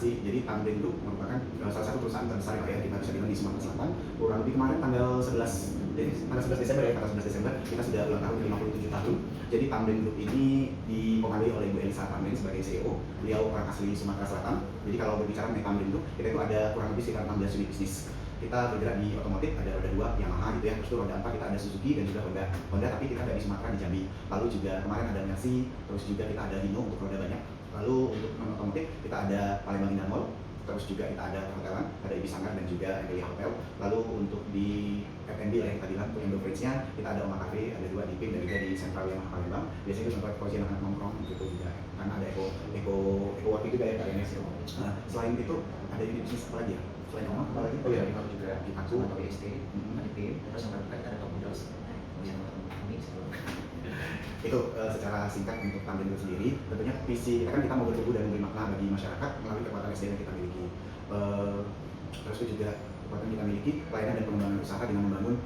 kasih. Jadi Tamrin Group merupakan salah satu perusahaan terbesar ya kita bisa bilang di Sumatera Selatan. Kurang lebih kemarin tanggal 11 Desember ya, tanggal 11 Desember kita sudah ulang tahun 57 tahun. Jadi Tamrin Group ini dipengaruhi oleh Bu Elisa Tamrin sebagai CEO. Beliau orang asli Sumatera Selatan. Jadi kalau berbicara mengenai Tamrin Group, kita itu ada kurang lebih sekitar 16 unit bisnis. Kita bergerak di otomotif, ada roda 2 Yamaha gitu ya, terus itu roda 4 kita ada Suzuki dan juga Honda, tapi kita ada di Sumatera, di Jambi. Lalu juga kemarin ada Mercy, terus juga kita ada Hino untuk roda banyak. Lalu untuk non otomotif kita ada Palembang Indah Mall, terus juga kita ada perhotelan, ada Ibis Sanggar dan juga Empelia Hotel. Lalu untuk di F&B lah yang tadi bilang, untuk Indo Fridge-nya kita ada Oma Cafe, ada 2 di PIM dan juga di Sentral Yamaha Palembang. Biasanya itu tempat posisi anak nongkrong gitu juga, karena ada Eco Work juga ya kalian. Nah, selain itu ada unit bisnis apa lagi ya? Selain Oma apa lagi? Oh iya, Kalau juga di Paku atau BST, ada PIM, terus yang terdekat ada Top Models. Bisa nonton kami sebelum. Itu secara singkat untuk Tamrin Group sendiri. Tentunya visi kita mau bertumbuh dan memberi makna bagi masyarakat melalui kekuatan SDM yang kita miliki. Terus itu juga kekuatan kita miliki pelayanan dan pengembangan usaha dengan membangun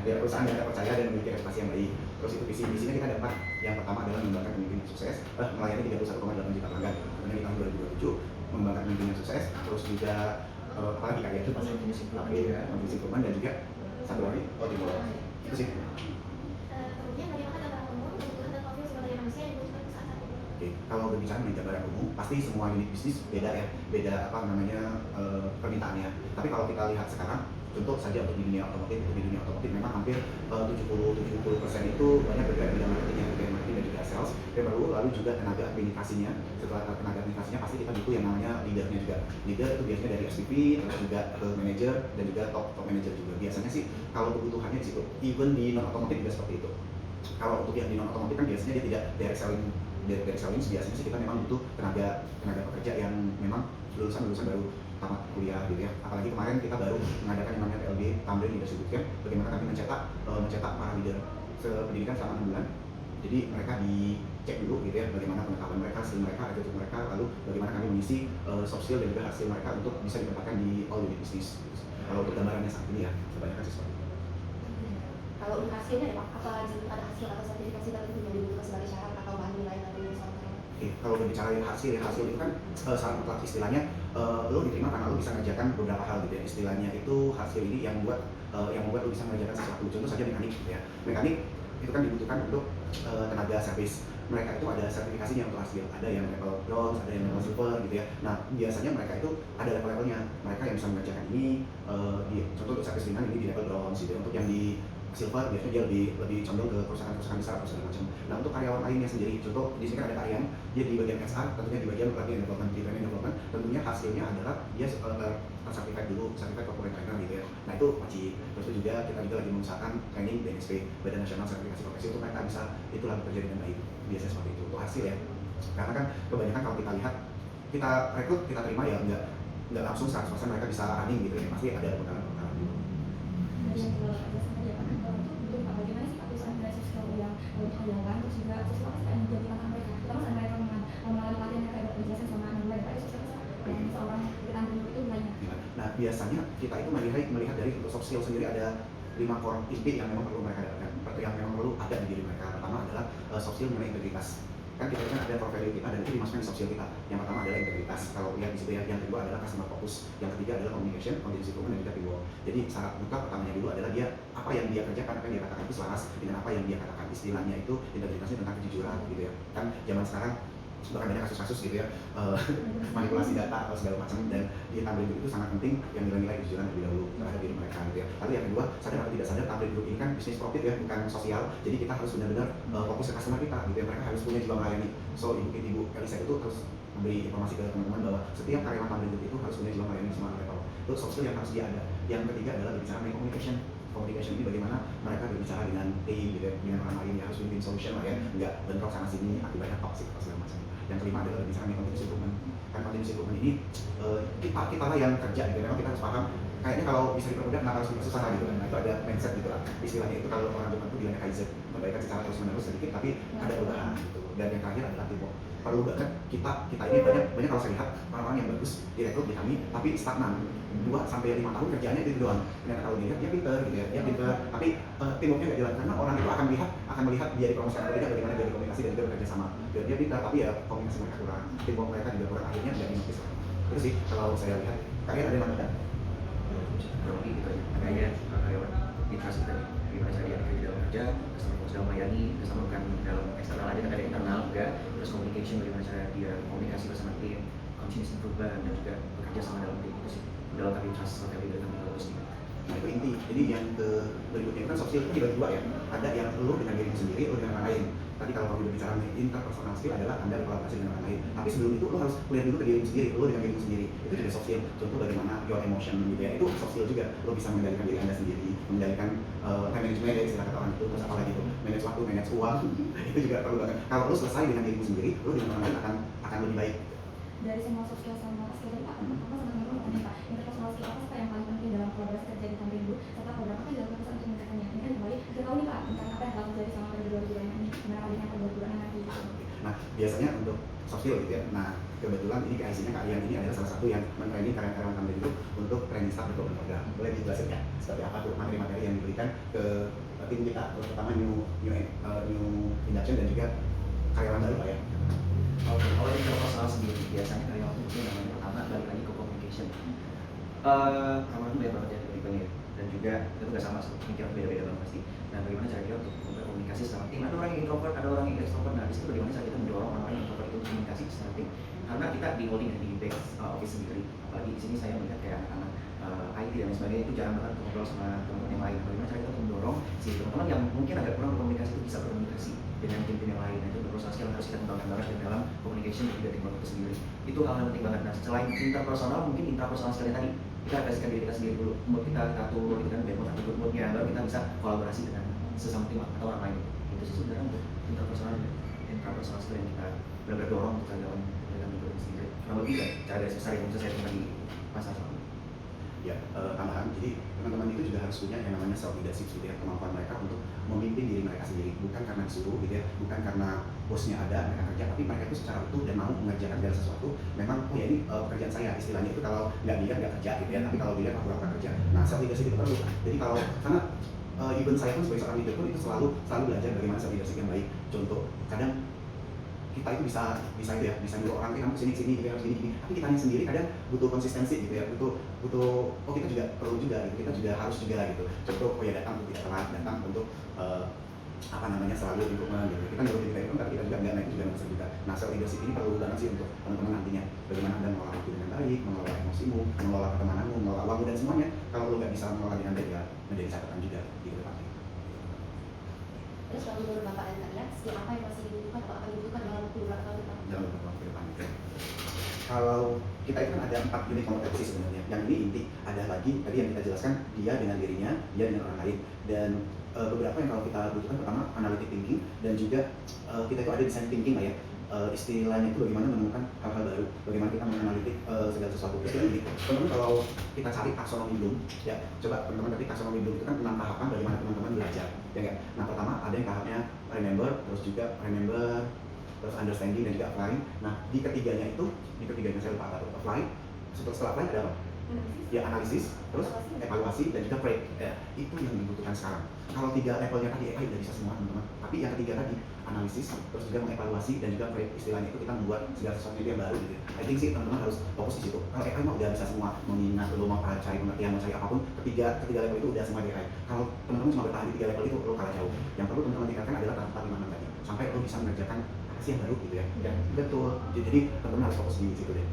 perusahaan yang terpercaya dan memiliki reputasi yang baik. Terus itu visinya kita ada 4. Yang pertama adalah mengembangkan pemimpin yang sukses, melayani 31,8 juta pelanggan. Tentunya di tahun 2027 mengembangkan pemimpin yang sukses. Terus juga apalagi karya itu pasti improvement dan juga satu lagi timur. Itu sih. Oke, kalau berbicara mengenai gambaran umum, pasti semua unit bisnis beda ya, beda permintaannya. Tapi kalau kita lihat sekarang, contoh saja untuk di dunia otomotif memang hampir 70% itu banyak bergerak di bidang marketing dan juga sales. Lalu juga tenaga administrasinya. Setelah tenaga administrasinya pasti kita butuh yang namanya leadernya juga. Leader itu biasanya dari SVP, terus juga ke manager dan juga top manager juga. Biasanya sih kalau kebutuhannya di situ. Even di non otomotif juga seperti itu. Kalau untuk yang di non otomotif kan biasanya dia tidak direct selling, biasanya sih kita memang butuh tenaga pekerja yang memang lulusan baru tamat kuliah gitu ya. Apalagi kemarin kita baru mengadakan yang namanya TLB Tamrin Leadership Bootcamp, bagaimana kami mencetak para leader sependidikan selama 6 bulan. Jadi mereka dicek dulu gitu ya, bagaimana pengetahuan mereka, skill mereka, attitude mereka, lalu bagaimana kami mengisi soft skill dan juga hasil mereka untuk bisa ditempatkan di all unit business. Kalau untuk gambarannya saat ini ya, kebanyakan sih seperti itu. Kalau untuk hasilnya ya Pak, apa ada hasil atau sertifikasi tertentu yang dibutuhkan sebagai syarat atau bahan nilai atau misalnya? Kalau berbicara hasil itu kan syarat mutlak istilahnya, lo diterima karena lo bisa mengerjakan beberapa hal gitu ya. Istilahnya itu hasil ini yang membuat lo bisa mengerjakan sesuatu. Contoh saja mekanik gitu ya. Mekanik itu kan dibutuhkan untuk tenaga servis. Mereka itu ada sertifikasinya untuk hasil, ada yang level bronze, ada yang level silver gitu ya. Nah biasanya mereka itu ada level-levelnya. Mereka yang bisa mengerjakan ini, contoh untuk servis ringan ini di level bronze gitu. Untuk yang di silver biasanya dia lebih condong ke perusahaan besar atau segala macam. Nah untuk karyawan lainnya sendiri, contoh di sini kan ada karyawan, dia di bagian HR, tentunya di bagian training development, tentunya hasilnya adalah dia certified dulu, certified corporate trainer gitu ya. Nah itu wajib. Terus itu juga kita lagi mengusahakan training BNSP, Badan Nasional Sertifikasi Profesi, untuk mereka bisa itulah bekerja dengan baik. Biasanya seperti itu untuk hasil ya. Karena kan kebanyakan kalau kita lihat, kita rekrut, kita terima ya nggak langsung 100% mereka bisa running gitu ya. Pasti ada pengalaman dulu. Terus juga sesuatu yang menjadi tantangan mereka, terutama saat mereka mengalami pelatihan yang kayak berjasa sama anak mereka itu seorang petani itu banyak. Nah biasanya kita itu melihat dari untuk soft skill sendiri ada 5 core inti yang memang perlu mereka dapatkan, yang memang perlu ada di diri mereka. Pertama adalah soft skill mengenai integritas. Kan kita kan ada core value kita dan itu dimasukkan di soft skill kita. Yang pertama adalah integritas. Kalau lihat di situ ya, yang kedua adalah customer focus, yang ketiga adalah communication, continuous improvement dan juga teamwork. Jadi syarat mutlak pertamanya dulu adalah dia apa yang dia kerjakan, apa yang dia katakan itu selaras dengan apa yang dia katakan. Istilahnya itu integritasnya tentang kejujuran gitu ya. Kan zaman sekarang bahkan banyak kasus-kasus gitu ya, manipulasi data atau segala macam, dan di Tamrin Group itu sangat penting yang nilai-nilai kejujuran terlebih dahulu terhadap diri mereka gitu ya. Lalu yang kedua, sadar atau tidak sadar, Tamrin Group ini kan bisnis profit ya, bukan sosial. Jadi kita harus benar-benar fokus ke customer kita gitu ya. Mereka harus punya jiwa melayani. So Ibu Elisa itu harus memberi informasi ke teman-teman bahwa setiap karyawan Tamrin Group itu harus punya jiwa melayani semua level. Itu soft skill yang harus dia ada. Yang ketiga adalah berbicara mengenai communication ini, bagaimana mereka berbicara dengan tim gitu ya, dengan orang lain, ya harus win-win solution lah ya, nggak bentrok sana sini akibatnya toxic atau segala macam. Yang kelima adalah berbicara mengenai continuous improvement. Kan continuous improvement ini kita lah yang kerja gitu, memang kita harus paham kayaknya kalau bisa dipermudah kenapa harus susah gitu kan. Nah itu ada mindset gitu lah istilahnya, itu kalau orang Jepang itu bilangnya kaizen, perbaikan secara terus menerus sedikit tapi ada perubahan gitu. Dan yang terakhir adalah teamwork. Perlu banget kita ini banyak kalau saya lihat orang-orang yang bagus direkrut di kami tapi stagnan 2-5 tahun kerjanya itu doang. Ternyata kalau dilihat dia pinter gitu ya, dia pinter tapi teamworknya nggak jalan karena orang itu akan melihat dia di promosi atau tidak bagaimana dia komunikasi dan juga bekerja sama. Dia pintar tapi ya komunikasi mereka kurang, teamwork mereka juga kurang, akhirnya nggak dinotis lah. Itu sih kalau saya lihat. Kalian ada yang nambahkan? Kurang lebih gitu aja. Makanya karyawan interaksi tadi, gimana cara dia kerja dalam kerja, customer dalam melayani, customer bukan dalam eksternal aja, tapi ada internal juga. Terus communication, bagaimana cara dia komunikasi bersama tim, continuous improvement, dan juga bekerja sama dalam tim itu sih. Dalam kami trust, sama kami dalam bagus gitu. Nah itu inti. Jadi yang berikutnya itu kan soft skill itu dibagi dua ya. Ada yang lu dengan dirimu sendiri, lu dengan orang lain. Tadi kalau kamu bicara interpersonal skill adalah Anda berkolaborasi dengan orang lain. Tapi sebelum itu lu harus kuliah dulu ke dirimu sendiri, lu dengan dirimu sendiri. Itu juga soft skill. Contoh bagaimana your emotion gitu ya. Itu soft skill juga. Lu bisa mengendalikan diri Anda sendiri, mengendalikan time management ya istilah kata orang itu. Terus apa lagi tuh? Manage waktu, manage uang. Itu juga perlu banget. Kalau lu selesai dengan dirimu sendiri, lu dengan orang lain akan lebih baik. Dari semua soft skill sama skill tadi Pak, apa sama teman-teman Pak, interpersonal skill apa sih Pak yang paling penting dalam kolaborasi kerja di kantor Ibu, serta program apa yang dilakukan untuk meningkatkannya? Ini kan kembali kita tahu nih Pak tentang apa yang telah terjadi sama kedua bulan ini, gimana adanya kedua bulan nanti gitu. Nah, biasanya untuk soft skill gitu ya. Nah, kebetulan ini KIC-nya Kak Ian ini adalah salah satu yang men-training karyawan-karyawan kami itu untuk training staff development program. Boleh dijelasin ya seperti apa tuh materi-materi yang diberikan ke tim kita, terutama new induction dan juga karyawan baru Pak ya. Oke, kalau interpersonal sendiri biasanya karyawan itu mungkin yang pertama balik lagi ke communication. Karyawan itu banyak banget ya tipenya dan juga itu nggak sama, pikiran beda-beda banget pasti. Nah, bagaimana cara kita untuk berkomunikasi sama tim? Ada orang yang introvert, ada orang yang extrovert. Nah, di situ bagaimana cara kita mendorong orang-orang yang introvert itu untuk komunikasi secara tim? Karena kita di holding dan di base office sendiri. Apalagi di sini saya melihat kayak anak-anak IT dan lain sebagainya itu jarang banget untuk ngobrol sama teman-teman yang lain. Bagaimana cara kita untuk mendorong si teman-teman yang mungkin agak kurang berkomunikasi itu bisa berkomunikasi dengan tim-tim yang lain. Nah, itu berusaha skill yang harus kita kembangkan banget dalam communication dan juga teamwork itu sendiri. Itu hal yang penting banget. Nah, selain interpersonal, mungkin intrapersonal skill tadi kita aplikasikan diri kita sendiri dulu, mood kita atur gitu kan, mood atau good moodnya, baru kita bisa kolaborasi dengan sesama tim atau orang lain. Itu sih sebenarnya untuk interpersonal dan intrapersonal skill yang kita benar-benar dorong untuk karyawan dalam diri sendiri. Kurang lebih kan cara garis besar yang bisa saya temukan di masa lalu. Ya, tambahan, jadi teman-teman itu juga harus punya yang namanya self leadership gitu ya, kemampuan mereka untuk memimpin diri mereka sendiri, bukan karena disuruh gitu ya, bukan karena bosnya ada mereka kerja, tapi mereka itu secara utuh dan mau mengerjakan segala sesuatu. Memang oh ya ini pekerjaan saya, istilahnya itu kalau nggak dilihat nggak kerja gitu ya, tapi kalau dilihat aku pura-pura kerja. Nah, self leadership itu perlu. Jadi kalau karena even saya pun sebagai seorang leader pun itu selalu belajar bagaimana self leadership yang baik. Contoh, kadang kita itu bisa itu ya, bisa nyuruh orang kamu kesini gitu ya, harus gini, tapi kita sendiri kadang butuh konsistensi gitu ya, butuh oh kita juga perlu juga gitu, kita juga harus juga gitu. Contoh oh ya datang untuk tidak telat, datang untuk apa namanya selalu improvement gitu. Kita nyuruh kita itu tapi kita juga nggak naik juga nggak juga. Nah, self leadership ini perlu banget sih untuk teman-teman nantinya. Bagaimana Anda mengelola waktu dengan baik, mengelola emosimu, mengelola pertemananmu, mengelola uangmu dan semuanya. Kalau lo nggak bisa mengelola dengan baik ya menjadi catatan juga di depannya. Terus kalau menurut Bapak dan kalian, skill apa yang masih dibutuhkan atau akan dibutuhkan dalam beberapa tahun depan? Dalam beberapa waktu depan. Kalau kita itu kan ada 4 unit kompetensi sebenarnya. Yang ini inti, ada lagi tadi yang kita jelaskan dia dengan dirinya, dia dengan orang lain. Dan beberapa yang kalau kita butuhkan pertama analytic thinking dan juga kita itu ada design thinking lah ya. Istilahnya itu bagaimana menemukan hal-hal baru, bagaimana kita menganalitik segala sesuatu. Istilahnya gini, teman-teman kalau kita cari taksonomi Bloom, ya coba teman-teman ketik taksonomi Bloom itu kan 6 tahapan bagaimana teman-teman belajar, ya kan? Nah pertama ada yang tahapnya remember, terus understanding dan juga applying. Nah di ketiganya saya lupa apa tuh, apply. Setelah apply ada apa? Ya analisis, terus evaluasi dan juga pray. Ya, itu yang dibutuhkan sekarang. Kalau 3 levelnya tadi AI udah bisa semua teman-teman. Tapi yang ketiga tadi analisis, terus juga mengevaluasi dan juga pray. Istilahnya itu kita membuat segala sesuatu yang baru gitu. I think sih teman-teman harus fokus di situ. Kalau AI mah udah bisa semua, mengingat, lo mau cari pengertian, mau cari apapun, ketiga level itu udah semua di AI. Kalau teman-teman cuma bertahan di 3 level itu lo kalah jauh. Yang perlu teman-teman tingkatkan adalah tahap 4, 5, 6 tadi. Sampai lo bisa mengerjakan apa sih yang baru gitu ya. Dan betul. Jadi teman-teman harus fokus di situ deh.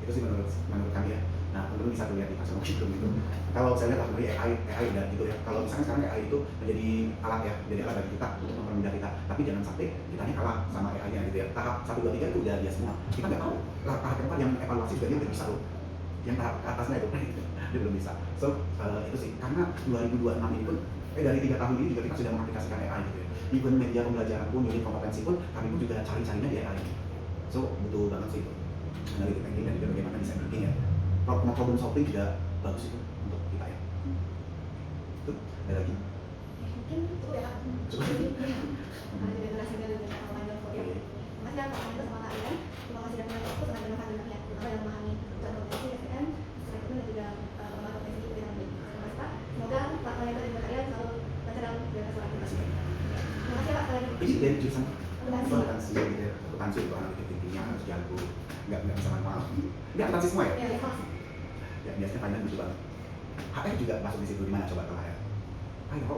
Itu sih menurut kami ya. Nah, teman-teman bisa lihat di taksonomi Bloom itu. Kalau saya lihat taksonomi AI udah gitu ya. Kalau misalkan sekarang AI itu menjadi alat ya, jadi alat bagi kita untuk mempermudah kita. Tapi jangan sampai kita kalah sama AI-nya gitu ya. Tahap 1, 2, 3 itu udah dia semua. Kita nggak tahu. Tahap keempat yang evaluasi juga dia udah bisa loh. Yang tahap atasnya itu dia belum bisa. So itu sih. Karena 2026 ini pun dari 3 tahun ini juga kita sudah mengaplikasikan AI gitu ya. Even media pembelajaran pun, unit kompetensi pun, kami pun juga cari-carinya di AI. So butuh banget sih itu. Analytic thinking dan juga bagaimana design thinking ya. Problem solving juga bagus itu. Tuh, ada lagi. Mungkin itu ya Kak. Coba. Ada juga durasi dari online foto. Oke. Terima kasih Kak Fadil sama Kak Ian. Terima kasih sudah menonton aku sangat bermanfaat ya, terutama dalam memahami kebutuhan potensi SDM, selain itu dan juga pengembangan potensi itu dengan baik. Terima kasih Pak. Semoga Pak Mahendra dan Kak Ian selalu lancar dalam berbagai Terima kesempatan. kasih banyak. Terima kasih Pak sekali lagi. Ini dari jurusan Akuntansi. akuntansi gitu ya. Akuntansi itu analitik tingginya harus jago, nggak bisa manual. Ini akuntansi semua ya? Ya, ikhlas. Ya biasanya finance lucu banget. HR juga masuk di situ, di mana coba kalau HR? Ayo.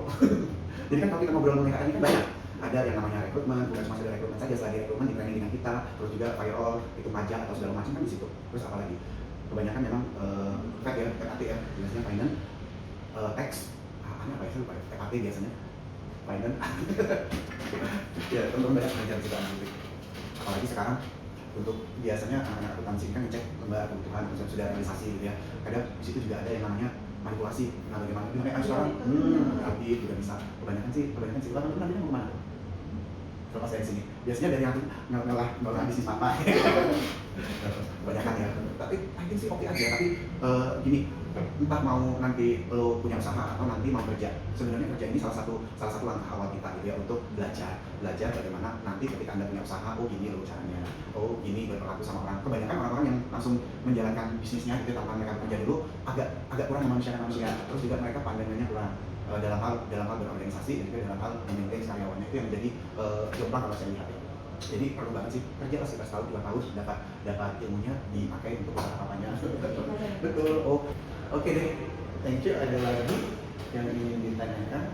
Jadi kan kalau kita ngobrol mengenai HR ini kan banyak. Ada yang namanya rekrutmen, bukan cuma sekedar rekrutmen saja, selain rekrutmen di training dengan kita, terus juga payroll, itu pajak atau segala macam kan di situ. Terus apa lagi? Kebanyakan memang FAT ya, FAT ya, biasanya finance, tax, apa ya sih lupa ya, FAT biasanya, finance. Ya teman-teman banyak belajar di situ analitik. Apalagi sekarang untuk biasanya anak-anak akuntansi kan ngecek lembar kebutuhan, terus sudah realisasi gitu ya. Kadang di situ juga ada yang namanya manipulasi. Nah bagaimana? Gimana kan sekarang? Audit juga bisa. Kebanyakan sih silakan nanti mau kemana? Terlepas dari sini. Biasanya dari yang ngelah bisnis mama. Kebanyakan ya. Tapi I think sih oke aja. Tapi gini, entah mau nanti lo punya usaha atau nanti mau kerja. Sebenarnya kerja ini salah satu langkah awal kita gitu ya untuk belajar bagaimana nanti ketika Anda punya usaha, oh gini loh caranya, oh gini berperilaku sama orang. Kebanyakan orang-orang yang langsung menjalankan bisnisnya gitu tanpa mereka bekerja dulu agak kurang memanusiakan manusia. Terus juga mereka pandangannya kurang dalam hal berorganisasi dan juga dalam hal memaintain karyawannya, itu yang menjadi jomplang kalau saya lihat ya. Jadi perlu banget sih kerja lah sekitar setahun 2 tahun dapat ilmunya dipakai untuk usaha apanya. Betul. Oh, oke deh. Thank you. Ada lagi yang ingin ditanyakan?